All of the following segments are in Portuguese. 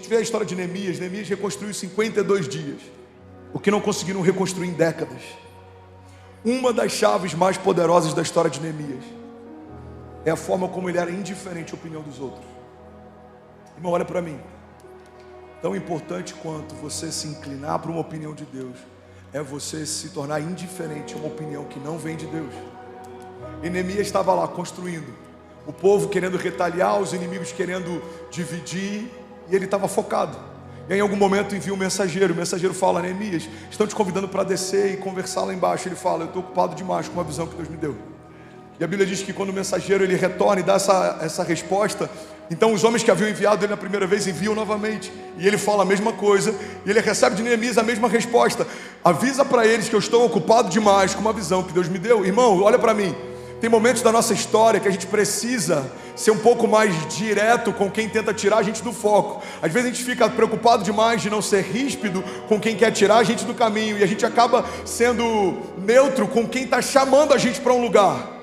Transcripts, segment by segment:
vê a história de Neemias, Neemias reconstruiu 52 dias, o que não conseguiram reconstruir em décadas. Uma das chaves mais poderosas da história de Neemias é a forma como ele era indiferente à opinião dos outros. Irmão, olha para mim. Tão importante quanto você se inclinar para uma opinião de Deus é você se tornar indiferente a uma opinião que não vem de Deus. E Neemias estava lá construindo, o povo querendo retaliar, os inimigos querendo dividir, e ele estava focado. E em algum momento envia um mensageiro, o mensageiro fala: Neemias, estão te convidando para descer e conversar lá embaixo. Ele fala: eu estou ocupado demais com uma visão que Deus me deu. E a Bíblia diz que quando o mensageiro ele retorna e dá essa resposta, então os homens que haviam enviado ele na primeira vez enviam novamente, e ele fala a mesma coisa, e ele recebe de Neemias a mesma resposta: avisa para eles que eu estou ocupado demais com uma visão que Deus me deu. Irmão, olha para mim. Tem momentos da nossa história que a gente precisa ser um pouco mais direto com quem tenta tirar a gente do foco. Às vezes a gente fica preocupado demais de não ser ríspido com quem quer tirar a gente do caminho, e a gente acaba sendo neutro com quem está chamando a gente para um lugar.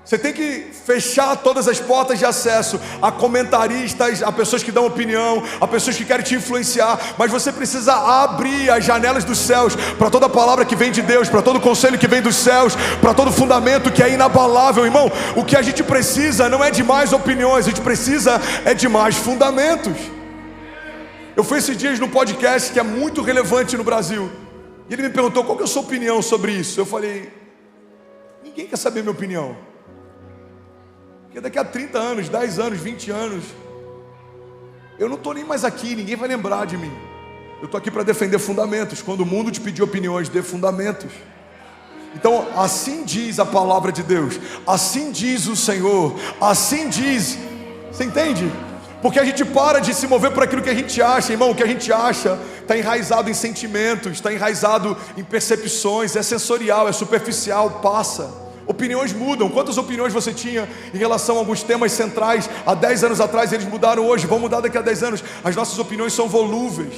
Você tem que fechar todas as portas de acesso a comentaristas, a pessoas que dão opinião, a pessoas que querem te influenciar, mas você precisa abrir as janelas dos céus para toda palavra que vem de Deus, para todo conselho que vem dos céus, para todo fundamento que é inabalável. Irmão, o que a gente precisa não é de mais opiniões, a gente precisa é de mais fundamentos. Eu fui esses dias num podcast que é muito relevante no Brasil, e ele me perguntou qual que é a sua opinião sobre isso. Eu falei: ninguém quer saber minha opinião. Porque daqui a 30 anos, 10 anos, 20 anos, eu não estou nem mais aqui, ninguém vai lembrar de mim. Eu estou aqui para defender fundamentos. Quando o mundo te pedir opiniões, dê fundamentos. Então, assim diz a palavra de Deus, assim diz o Senhor, assim diz. Você entende? Porque a gente para de se mover por aquilo que a gente acha, irmão. O que a gente acha está enraizado em sentimentos, está enraizado em percepções, é sensorial, é superficial, passa. Opiniões mudam. Quantas opiniões você tinha em relação a alguns temas centrais há 10 anos atrás? Eles mudaram hoje, vão mudar daqui a 10 anos. As nossas opiniões são volúveis,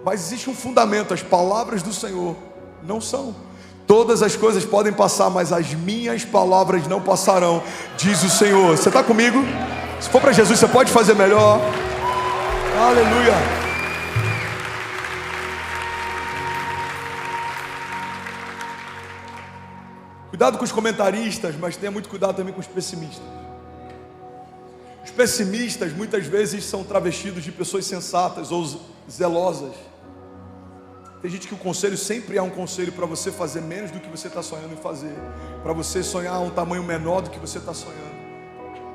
mas existe um fundamento. As palavras do Senhor não são. Todas as coisas podem passar, mas as minhas palavras não passarão, diz o Senhor. Você está comigo? Se for para Jesus, você pode fazer melhor. Aleluia. Cuidado com os comentaristas, mas tenha muito cuidado também com os pessimistas. Os pessimistas muitas vezes são travestidos de pessoas sensatas ou zelosas. Tem gente que o conselho sempre é um conselho para você fazer menos do que você está sonhando em fazer, para você sonhar um tamanho menor do que você está sonhando.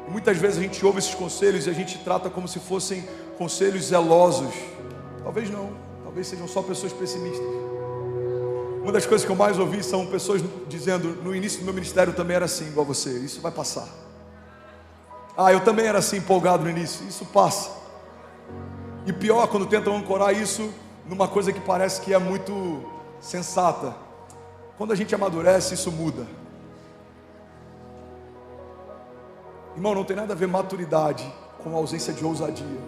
E muitas vezes a gente ouve esses conselhos e a gente trata como se fossem conselhos zelosos. Talvez não, talvez sejam só pessoas pessimistas. Uma das coisas que eu mais ouvi são pessoas dizendo: no início do meu ministério eu também era assim, igual você, isso vai passar. Ah, eu também era assim, empolgado no início, isso passa. E pior, quando tentam ancorar isso numa coisa que parece que é muito sensata. Quando a gente amadurece, isso muda. Irmão, não tem nada a ver maturidade com a ausência de ousadia.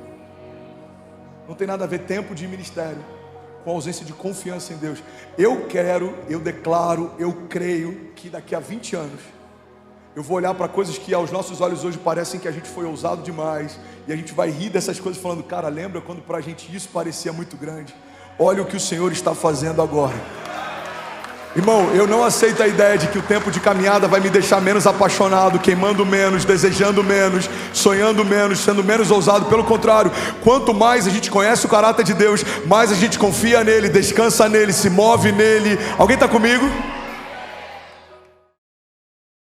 Não tem nada a ver tempo de ministério com a ausência de confiança em Deus. Eu declaro, eu creio que daqui a 20 anos eu vou olhar para coisas que aos nossos olhos hoje parecem que a gente foi ousado demais, e a gente vai rir dessas coisas falando: cara, lembra quando para a gente isso parecia muito grande? Olha o que o Senhor está fazendo agora. Irmão, eu não aceito a ideia de que o tempo de caminhada vai me deixar menos apaixonado, queimando menos, desejando menos, sonhando menos, sendo menos ousado. Pelo contrário, quanto mais a gente conhece o caráter de Deus, mais a gente confia nele, descansa nele, se move nele. Alguém está comigo?